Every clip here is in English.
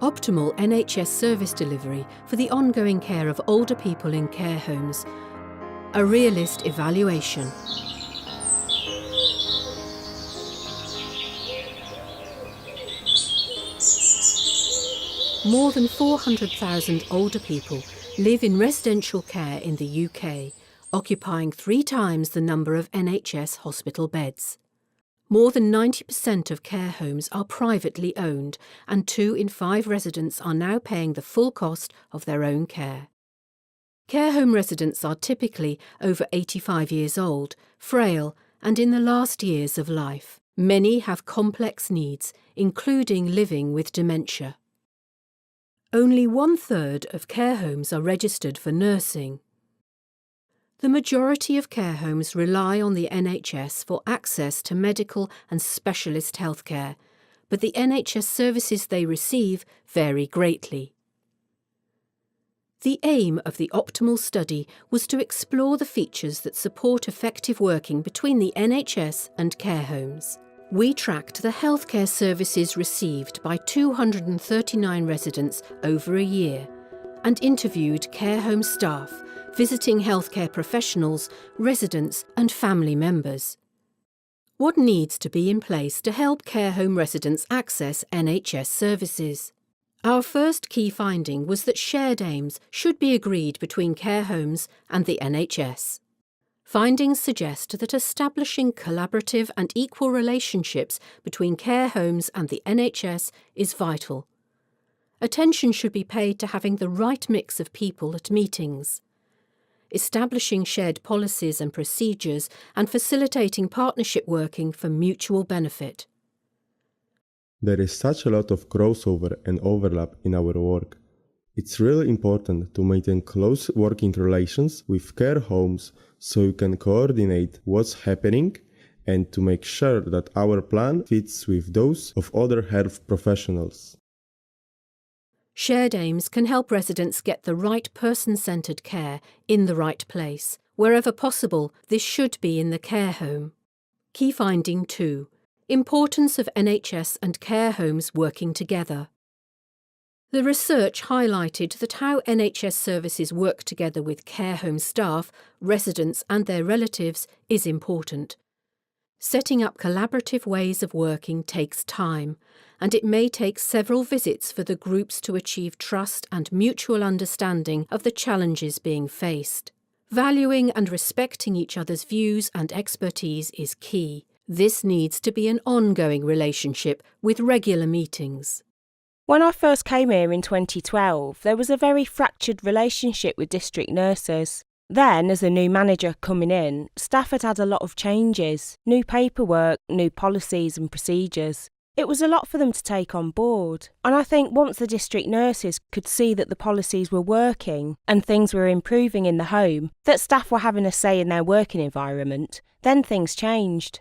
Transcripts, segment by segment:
Optimal NHS service delivery for the ongoing care of older people in care homes. A realist evaluation. More than 400,000 older people live in residential care in the UK, occupying 3 times the number of NHS hospital beds. More than 90% of care homes are privately owned, and 2 in 5 residents are now paying the full cost of their own care. Care home residents are typically over 85 years old, frail, and in the last years of life. Many have complex needs, including living with dementia. Only 1/3 of care homes are registered for nursing. The majority of care homes rely on the NHS for access to medical and specialist healthcare, but the NHS services they receive vary greatly. The aim of the Optimal study was to explore the features that support effective working between the NHS and care homes. We tracked the healthcare services received by 239 residents over a year and interviewed care home staff, visiting healthcare professionals, residents and family members. What needs to be in place to help care home residents access NHS services? Our first key finding was that shared aims should be agreed between care homes and the NHS. Findings suggest that establishing collaborative and equal relationships between care homes and the NHS is vital. Attention should be paid to having the right mix of people at meetings. Establishing shared policies and procedures and facilitating partnership working for mutual benefit. There is such a lot of crossover and overlap in our work. It's really important to maintain close working relations with care homes so you can coordinate what's happening and to make sure that our plan fits with those of other health professionals. Shared aims can help residents get the right person-centred care in the right place. Wherever possible, this should be in the care home. Key finding 2. Importance of NHS and care homes working together. The research highlighted that how NHS services work together with care home staff, residents and their relatives is important. Setting up collaborative ways of working takes time, and it may take several visits for the groups to achieve trust and mutual understanding of the challenges being faced. Valuing and respecting each other's views and expertise is key. This needs to be an ongoing relationship with regular meetings. When I first came here in 2012, there was a very fractured relationship with district nurses. Then, as a new manager coming in, staff had had a lot of changes, new paperwork, new policies and procedures. It was a lot for them to take on board. And I think once the district nurses could see that the policies were working and things were improving in the home, that staff were having a say in their working environment, then things changed.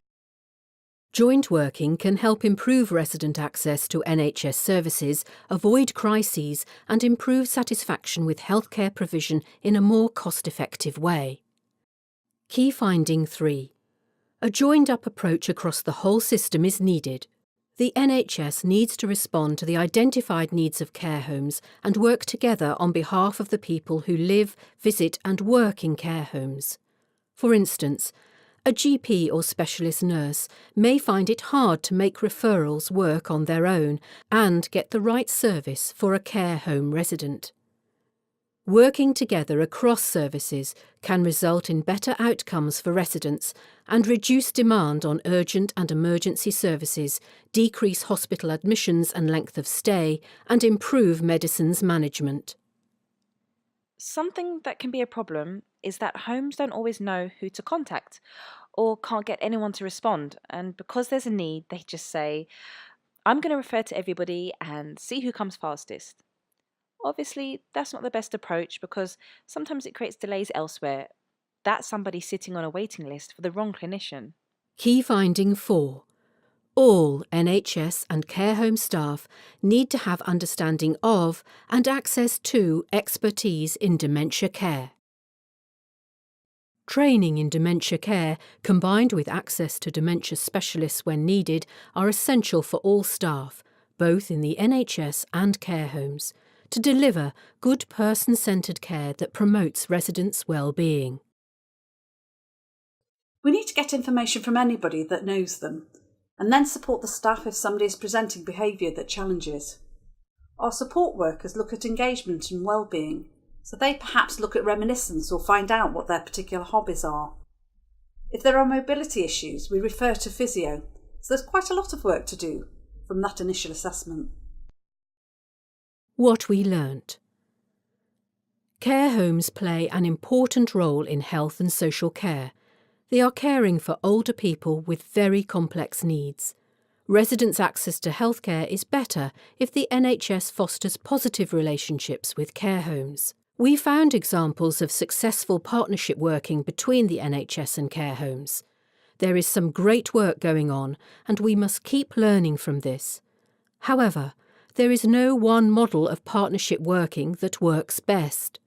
Joint working can help improve resident access to NHS services, avoid crises and improve satisfaction with healthcare provision in a more cost-effective way. Key finding 3. A joined-up approach across the whole system is needed. The NHS needs to respond to the identified needs of care homes and work together on behalf of the people who live, visit and work in care homes. For instance, a GP or specialist nurse may find it hard to make referrals work on their own and get the right service for a care home resident. Working together across services can result in better outcomes for residents and reduce demand on urgent and emergency services, decrease hospital admissions and length of stay, and improve medicines management. Something that can be a problem is that homes don't always know who to contact or can't get anyone to respond, and because there's a need, they just say, I'm going to refer to everybody and see who comes fastest. Obviously, that's not the best approach because sometimes it creates delays elsewhere. That's somebody sitting on a waiting list for the wrong clinician. Key finding 4. All NHS and care home staff need to have understanding of and access to expertise in dementia care. Training in dementia care, combined with access to dementia specialists when needed, are essential for all staff, both in the NHS and care homes, to deliver good person-centred care that promotes residents' well-being. We need to get information from anybody that knows them, and then support the staff if somebody is presenting behaviour that challenges. Our support workers look at engagement and well-being, so they perhaps look at reminiscence or find out what their particular hobbies are. If there are mobility issues, we refer to physio, so there's quite a lot of work to do from that initial assessment. What we learnt. Care homes play an important role in health and social care. They are caring for older people with very complex needs. Residents' access to healthcare is better if the NHS fosters positive relationships with care homes. We found examples of successful partnership working between the NHS and care homes. There is some great work going on, and we must keep learning from this. However, there is no one model of partnership working that works best.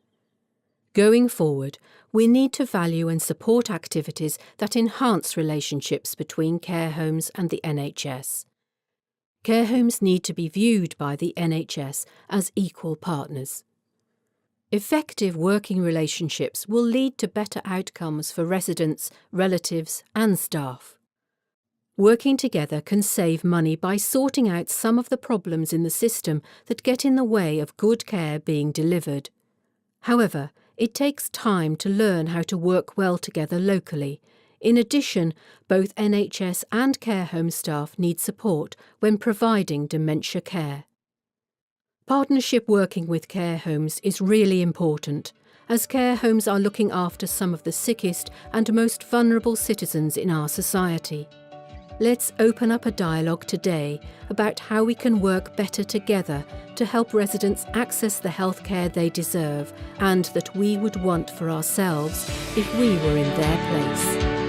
Going forward, we need to value and support activities that enhance relationships between care homes and the NHS. Care homes need to be viewed by the NHS as equal partners. Effective working relationships will lead to better outcomes for residents, relatives and staff. Working together can save money by sorting out some of the problems in the system that get in the way of good care being delivered. However, it takes time to learn how to work well together locally. In addition, both NHS and care home staff need support when providing dementia care. Partnership working with care homes is really important, as care homes are looking after some of the sickest and most vulnerable citizens in our society. Let's open up a dialogue today about how we can work better together to help residents access the healthcare they deserve and that we would want for ourselves if we were in their place.